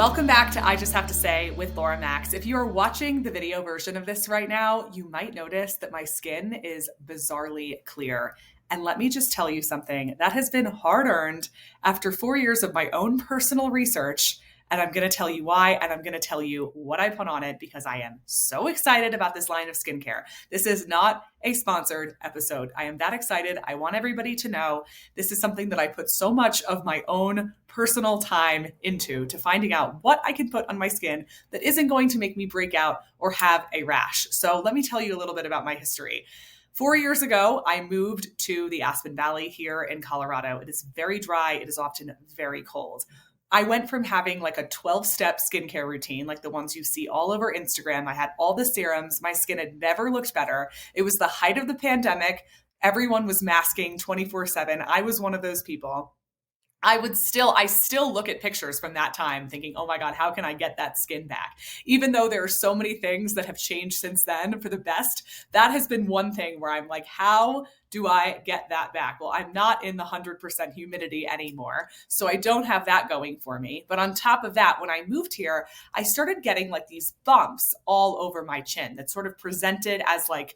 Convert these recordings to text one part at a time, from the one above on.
Welcome back to I Just Have to Say with Laura Max. If you are watching the video version of this right now, you might notice that my skin is bizarrely clear. And let me just tell you something that has been hard-earned after 4 years of my own personal research. And I'm going to tell you why, and I'm going to tell you what I put on it because I am so excited about this line of skincare. This is not a sponsored episode. I am that excited. I want everybody to know this is something that I put so much of my own personal time into to finding out what I can put on my skin that isn't going to make me break out or have a rash. So let me tell you a little bit about my history. 4 years ago, I moved to the Aspen Valley here in Colorado. It is very dry. It is often very cold. I went from having like a 12-step skincare routine, like the ones you see all over Instagram. I had all the serums. My skin had never looked better. It was the height of the pandemic. Everyone was masking 24/7. I was one of those people. I still look at pictures from that time thinking, oh my God, how can I get that skin back? Even though there are so many things that have changed since then for the best, that has been one thing where I'm like, how do I get that back? Well, I'm not in the 100% humidity anymore, so I don't have that going for me. But on top of that, when I moved here, I started getting like these bumps all over my chin that sort of presented as like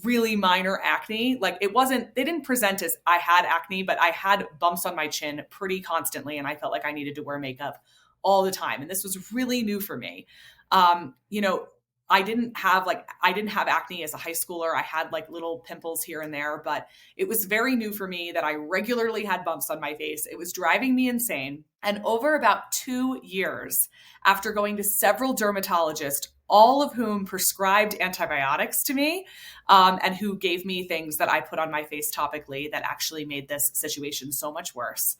really minor acne. Like they didn't present as I had acne, but I had bumps on my chin pretty constantly. And I felt like I needed to wear makeup all the time. And this was really new for me. I didn't have acne as a high schooler. I had like little pimples here and there, but it was very new for me that I regularly had bumps on my face. It was driving me insane. And over about 2 years, after going to several dermatologists, all of whom prescribed antibiotics to me, and who gave me things that I put on my face topically that actually made this situation so much worse,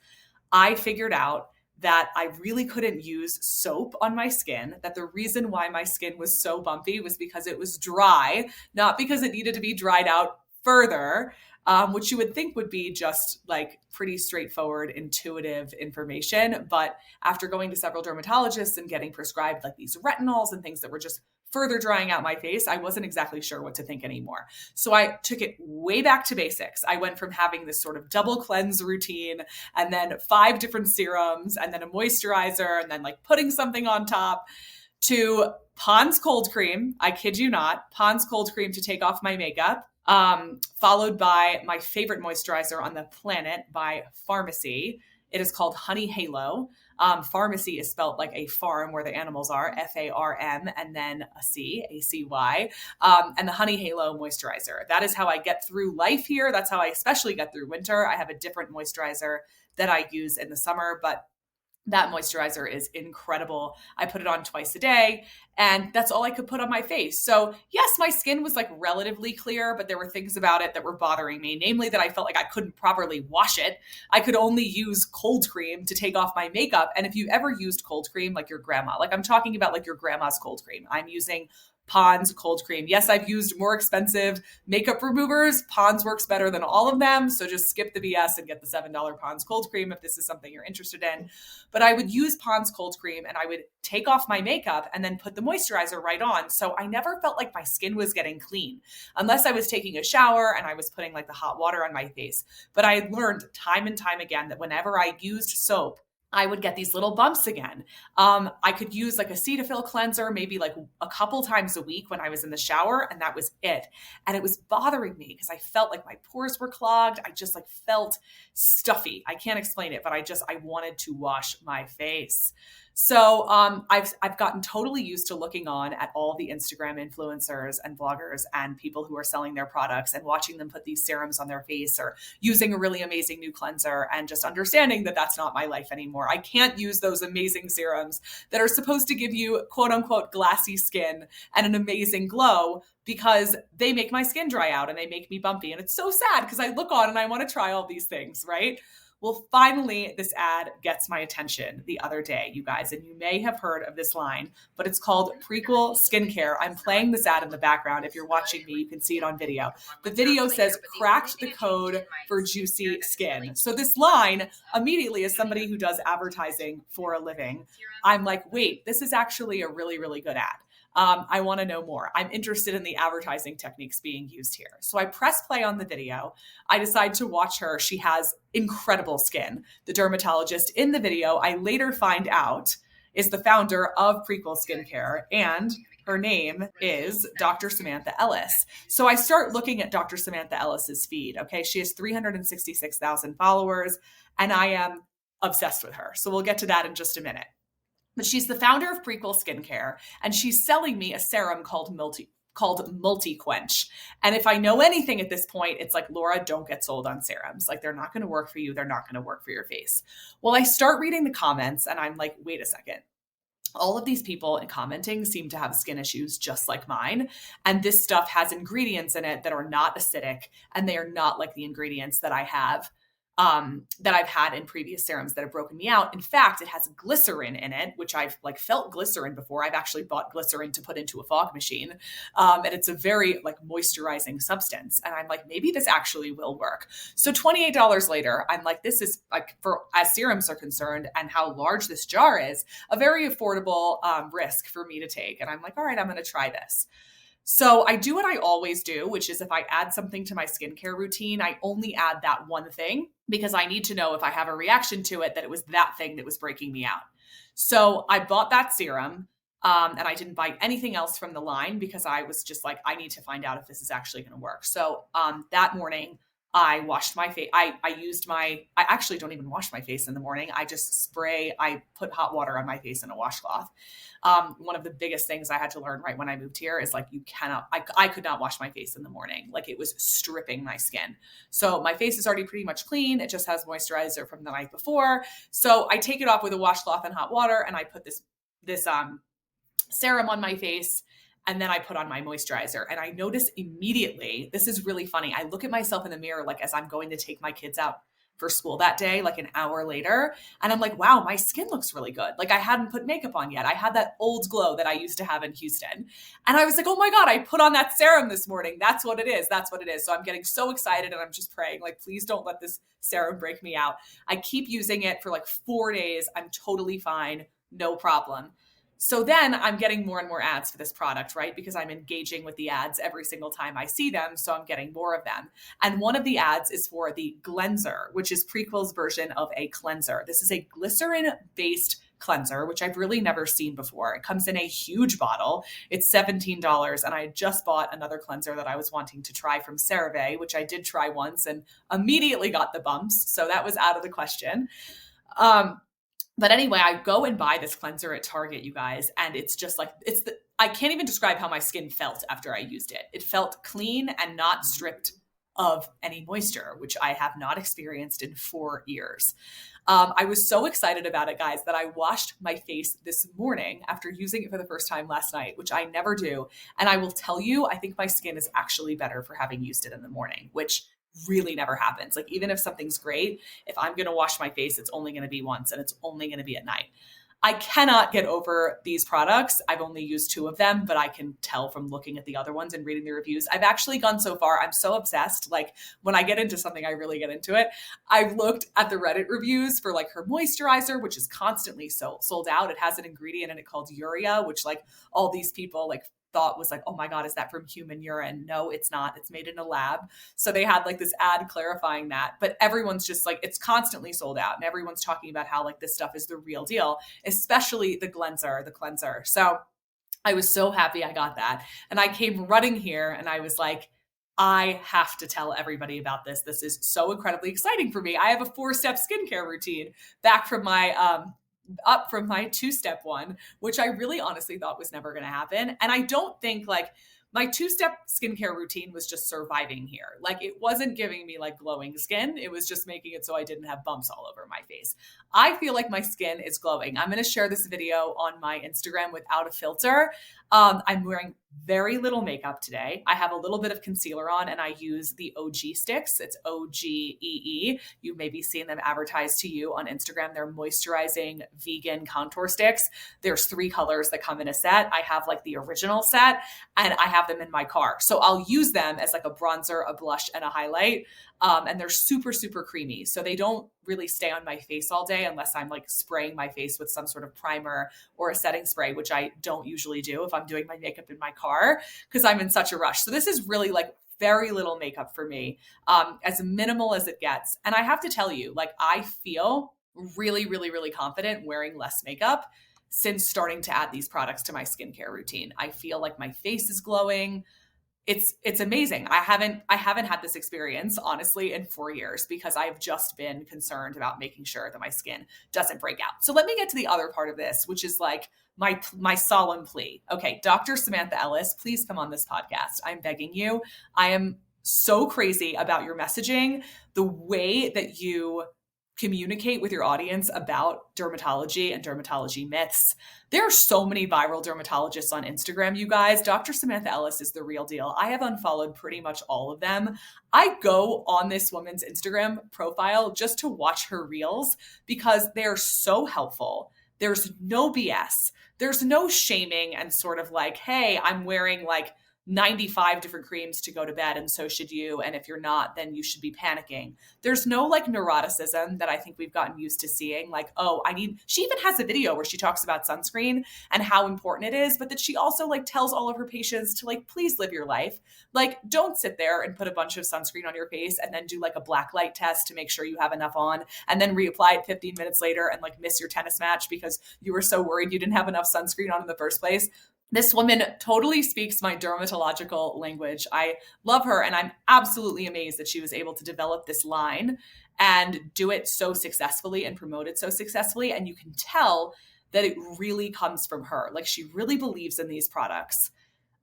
I figured out that I really couldn't use soap on my skin, that the reason why my skin was so bumpy was because it was dry, not because it needed to be dried out further, which you would think would be just like pretty straightforward, intuitive information. But after going to several dermatologists and getting prescribed like these retinols and things that were just further drying out my face, I wasn't exactly sure what to think anymore. So I took it way back to basics. I went from having this sort of double cleanse routine and then 5 different serums and then a moisturizer and then like putting something on top to Pond's cold cream. I kid you not, Pond's cold cream to take off my makeup. Followed by my favorite moisturizer on the planet by Pharmacy. It is called Honey Halo. Pharmacy is spelled like a farm where the animals are, F-A-R-M, and then a C, A-C-Y, and the Honey Halo moisturizer. That is how I get through life here. That's how I especially get through winter. I have a different moisturizer that I use in the summer, but that moisturizer is incredible. I put it on twice a day, and that's all I could put on my face. So yes, my skin was like relatively clear, but there were things about it that were bothering me, namely that I felt like I couldn't properly wash it. I could only use cold cream to take off my makeup. And if you ever used cold cream, like your grandma, like I'm talking about like your grandma's cold cream, I'm using Pond's cold cream. Yes, I've used more expensive makeup removers. Pond's works better than all of them. So just skip the BS and get the $7 Pond's cold cream if this is something you're interested in. But I would use Pond's cold cream and I would take off my makeup and then put the moisturizer right on. So I never felt like my skin was getting clean unless I was taking a shower and I was putting like the hot water on my face. But I had learned time and time again that whenever I used soap, I would get these little bumps again. I could use like a Cetaphil cleanser, maybe like a couple times a week when I was in the shower, and that was it. And it was bothering me because I felt like my pores were clogged. I just like felt stuffy. I can't explain it, but I wanted to wash my face. So I've gotten totally used to looking on at all the Instagram influencers and bloggers and people who are selling their products and watching them put these serums on their face or using a really amazing new cleanser and just understanding that that's not my life anymore. I can't use those amazing serums that are supposed to give you quote unquote glassy skin and an amazing glow because they make my skin dry out and they make me bumpy. And it's so sad because I look on and I want to try all these things, right? Well, finally, this ad gets my attention the other day, you guys, and you may have heard of this line, but it's called Prequel Skincare. I'm playing this ad in the background. If you're watching me, you can see it on video. The video says, cracked the code for juicy skin. So this line, immediately as somebody who does advertising for a living, I'm like, wait, this is actually a really, really good ad. I want to know more. I'm interested in the advertising techniques being used here. So I press play on the video. I decide to watch her. She has incredible skin. The dermatologist in the video, I later find out, is the founder of Prequel Skincare, and her name is Dr. Samantha Ellis. So I start looking at Dr. Samantha Ellis's feed. Okay, she has 366,000 followers, and I am obsessed with her. So we'll get to that in just a minute. But she's the founder of Prequel Skincare, and she's selling me a serum called Multi Quench. And if I know anything at this point, it's like, Laura, don't get sold on serums. Like, they're not going to work for you. They're not going to work for your face. Well, I start reading the comments and I'm like, wait a second. All of these people commenting seem to have skin issues just like mine. And this stuff has ingredients in it that are not acidic, and they are not like the ingredients that I have that I've had in previous serums that have broken me out. In fact, it has glycerin in it, which I've like felt glycerin before. I've actually bought glycerin to put into a fog machine. And it's a very like moisturizing substance. And I'm like, maybe this actually will work. So $28 later, I'm like, this is like, for as serums are concerned and how large this jar is, a very affordable risk for me to take. And I'm like, all right, I'm going to try this. So I do what I always do, which is if I add something to my skincare routine, I only add that one thing because I need to know if I have a reaction to it, that it was that thing that was breaking me out. So I bought that serum and I didn't buy anything else from the line because I was just like, I need to find out if this is actually going to work. So that morning, I washed my face. I actually don't even wash my face in the morning. I just I put hot water on my face in a washcloth. One of the biggest things I had to learn right when I moved here is like, I could not wash my face in the morning. Like, it was stripping my skin. So my face is already pretty much clean. It just has moisturizer from the night before. So I take it off with a washcloth and hot water, and I put this serum on my face. And then I put on my moisturizer, and I notice immediately, this is really funny. I look at myself in the mirror, like as I'm going to take my kids out for school that day, like an hour later. And I'm like, wow, my skin looks really good. Like, I hadn't put makeup on yet. I had that old glow that I used to have in Houston. And I was like, oh my God, I put on that serum this morning. That's what it is. That's what it is. So I'm getting so excited, and I'm just praying, like, please don't let this serum break me out. I keep using it for like 4 days. I'm totally fine. No problem. So then I'm getting more and more ads for this product, right? Because I'm engaging with the ads every single time I see them. So I'm getting more of them. And one of the ads is for the Cleanser, which is Prequel's version of a cleanser. This is a glycerin-based cleanser, which I've really never seen before. It comes in a huge bottle. It's $17. And I just bought another cleanser that I was wanting to try from CeraVe, which I did try once and immediately got the bumps. So that was out of the question. But anyway, I go and buy this cleanser at Target, you guys, and it's just like, I can't even describe how my skin felt after I used it. It felt clean and not stripped of any moisture, which I have not experienced in 4 years. I was so excited about it, guys, that I washed my face this morning after using it for the first time last night, which I never do. And I will tell you, I think my skin is actually better for having used it in the morning, which really never happens. Like, even if something's great, if I'm going to wash my face, it's only going to be once, and it's only going to be at night. I cannot get over these products. I've only used 2 of them, but I can tell from looking at the other ones and reading the reviews. I've actually gone so far. I'm so obsessed. Like, when I get into something, I really get into it. I've looked at the Reddit reviews for like her moisturizer, which is constantly sold out. It has an ingredient in it called urea, which like all these people like thought was like, oh my God, is that from human urine? No, it's not. It's made in a lab. So they had like this ad clarifying that, but everyone's just like, it's constantly sold out, and everyone's talking about how like this stuff is the real deal, especially the cleanser. So I was so happy I got that. And I came running here and I was like, I have to tell everybody about this. This is so incredibly exciting for me. I have a 4-step skincare routine back from my, up from my 2-step one, which I really honestly thought was never going to happen. And I don't think like my 2-step skincare routine was just surviving here. Like, it wasn't giving me like glowing skin. It was just making it so I didn't have bumps all over my face. I feel like my skin is glowing. I'm going to share this video on my Instagram without a filter. I'm wearing very little makeup today. I have a little bit of concealer on, and I use the OG sticks. It's OGEE. You may be seeing them advertised to you on Instagram. They're moisturizing vegan contour sticks. There's 3 colors that come in a set. I have like the original set, and I have them in my car. So I'll use them as like a bronzer, a blush, and a highlight. And they're super, super creamy. So they don't really stay on my face all day unless I'm like spraying my face with some sort of primer or a setting spray, which I don't usually do if I'm doing my makeup in my car because I'm in such a rush. So this is really like very little makeup for me, as minimal as it gets. And I have to tell you, like, I feel really, really, really confident wearing less makeup since starting to add these products to my skincare routine. I feel like my face is glowing. It's amazing. I haven't had this experience honestly in 4 years because I've just been concerned about making sure that my skin doesn't break out. So let me get to the other part of this, which is like my solemn plea. Okay, Dr. Samantha Ellis, please come on this podcast. I'm begging you. I am so crazy about your messaging, the way that you communicate with your audience about dermatology and dermatology myths. There are so many viral dermatologists on Instagram, you guys. Dr. Samantha Ellis is the real deal. I have unfollowed pretty much all of them. I go on this woman's Instagram profile just to watch her reels because they're so helpful. There's no BS. There's no shaming and sort of like, hey, I'm wearing like 95 different creams to go to bed, and so should you. And if you're not, then you should be panicking. There's no like neuroticism that I think we've gotten used to seeing. Like, oh, she even has a video where she talks about sunscreen and how important it is, but that she also like tells all of her patients to like, please live your life. Like, don't sit there and put a bunch of sunscreen on your face and then do like a black light test to make sure you have enough on and then reapply it 15 minutes later and like miss your tennis match because you were so worried you didn't have enough sunscreen on in the first place. This woman totally speaks my dermatological language. I love her, and I'm absolutely amazed that she was able to develop this line and do it so successfully and promote it so successfully. And you can tell that it really comes from her. Like, she really believes in these products.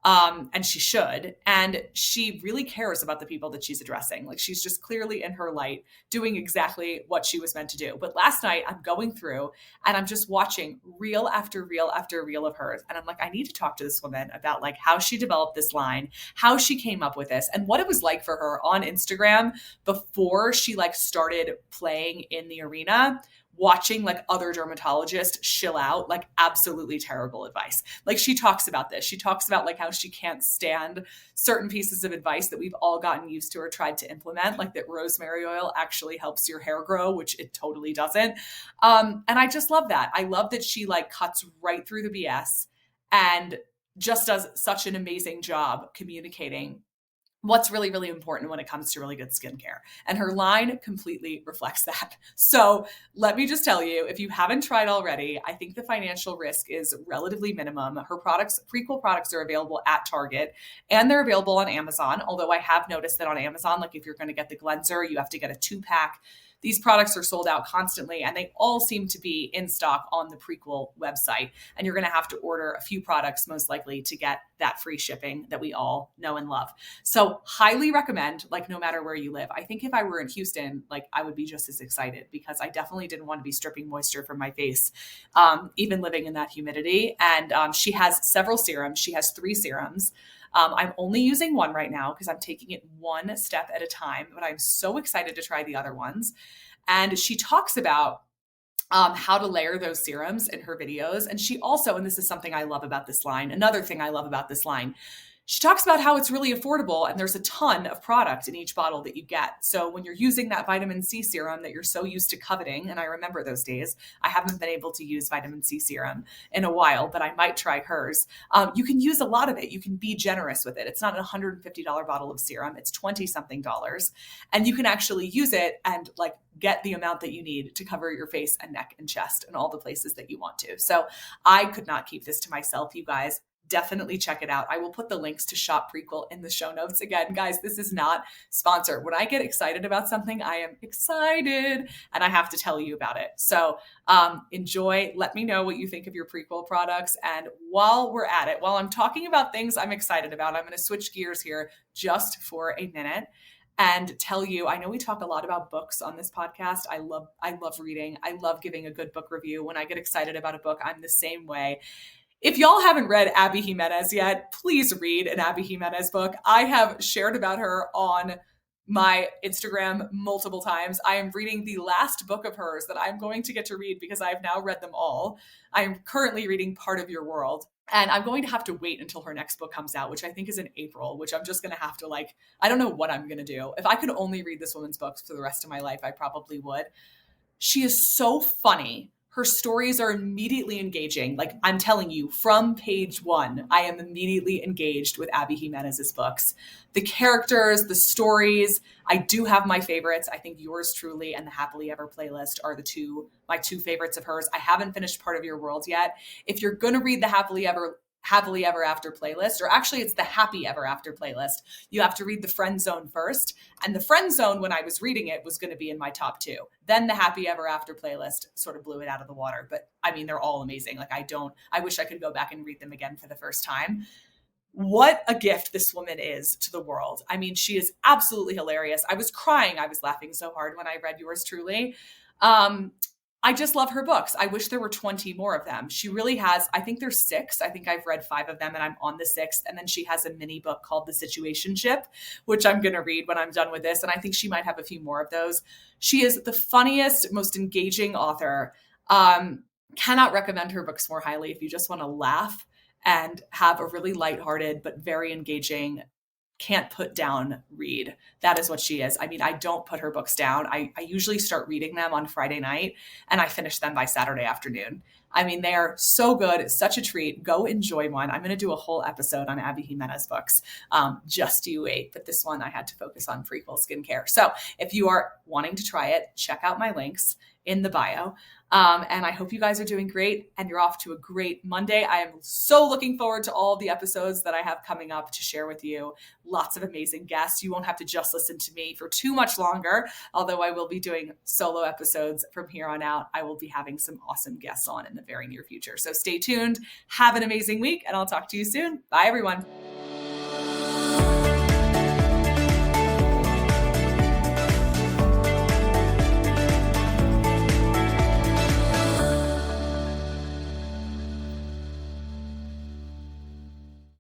And she should. And she really cares about the people that she's addressing. Like, she's just clearly in her light, doing exactly what she was meant to do. But last night I'm going through and I'm just watching reel after reel after reel of hers. And I'm like, I need to talk to this woman about like how she developed this line, how she came up with this, and what it was like for her on Instagram before she like started playing in the arena, watching like other dermatologists shill out like absolutely terrible advice. Like, she talks about this. She talks about like how she can't stand certain pieces of advice that we've all gotten used to or tried to implement, like that rosemary oil actually helps your hair grow, which it totally doesn't. And I just love that. I love that she like cuts right through the BS and just does such an amazing job communicating what's really, really important when it comes to really good skincare. And her line completely reflects that. So let me just tell you, if you haven't tried already, I think the financial risk is relatively minimum. Her products, Prequel products, are available at Target and they're available on Amazon. Although I have noticed that on Amazon, like if you're going to get the cleanser, you have to get a 2-pack. These products are sold out constantly and they all seem to be in stock on the Prequel website. And you're going to have to order a few products most likely to get that free shipping that we all know and love. So highly recommend, like no matter where you live. I think if I were in Houston, like I would be just as excited because I definitely didn't want to be stripping moisture from my face, even living in that humidity. And she has several serums. She has 3 serums. I'm only using one right now because I'm taking it one step at a time, but I'm so excited to try the other ones. And she talks about how to layer those serums in her videos. And she also, and this is something I love about this line, another thing I love about this line, she talks about how it's really affordable and there's a ton of product in each bottle that you get. So when you're using that vitamin C serum that you're so used to coveting, and I remember those days, I haven't been able to use vitamin C serum in a while, but I might try hers. You can use a lot of it. You can be generous with it. It's not a $150 bottle of serum. It's 20 something dollars. And you can actually use it and like get the amount that you need to cover your face and neck and chest and all the places that you want to. So I could not keep this to myself, you guys. Definitely check it out. I will put the links to Shop Prequel in the show notes. Again, guys, this is not sponsored. When I get excited about something, I am excited and I have to tell you about it. So enjoy. Let me know what you think of your Prequel products. And while we're at it, while I'm talking about things I'm excited about, I'm going to switch gears here just for a minute and tell you, I know we talk a lot about books on this podcast. I love reading. I love giving a good book review. When I get excited about a book, I'm the same way. If y'all haven't read Abby Jimenez yet, please read an Abby Jimenez book. I have shared about her on my Instagram multiple times. I am reading the last book of hers that I'm going to get to read because I've now read them all. I am currently reading Part of Your World. And I'm going to have to wait until her next book comes out, which I think is in April, which I'm just going to have to I don't know what I'm going to do. If I could only read this woman's books for the rest of my life, I probably would. She is so funny. Her stories are immediately engaging. Like, I'm telling you, from page one, I am immediately engaged with Abby Jimenez's books. The characters, the stories, I do have my favorites. I think Yours Truly and the Happily Ever playlist are my two favorites of hers. I haven't finished Part of Your World yet. If you're going to read the Happily Ever After playlist, or actually it's the Happy Ever After playlist, you have to read the Friend Zone first. And the Friend Zone, when I was reading it, was going to be in my top two. Then the Happy Ever After playlist sort of blew it out of the water. But I mean, they're all amazing. Like, I wish I could go back and read them again for the first time. What a gift this woman is to the world. I mean, she is absolutely hilarious. I was crying. I was laughing so hard when I read Yours Truly. I just love her books. I wish there were 20 more of them. She really has, I think there's 6. I think I've read 5 of them and I'm on the 6th. And then she has a mini book called The Situationship, which I'm going to read when I'm done with this. And I think she might have a few more of those. She is the funniest, most engaging author. Cannot recommend her books more highly if you just want to laugh and have a really lighthearted but very engaging, can't put down read. That is what she is. I mean, I don't put her books down. I usually start reading them on Friday night and I finish them by Saturday afternoon. I mean, they are so good. It's such a treat. Go enjoy one. I'm going to do a whole episode on Abby Jimenez books. Just you wait. But this one I had to focus on Prequel skincare. So if you are wanting to try it, check out my links in the bio. And I hope you guys are doing great and you're off to a great Monday. I am so looking forward to all of the episodes that I have coming up to share with you. Lots of amazing guests. You won't have to just listen to me for too much longer, although I will be doing solo episodes from here on out. I will be having some awesome guests on in the very near future. So stay tuned. Have an amazing week and I'll talk to you soon. Bye, everyone.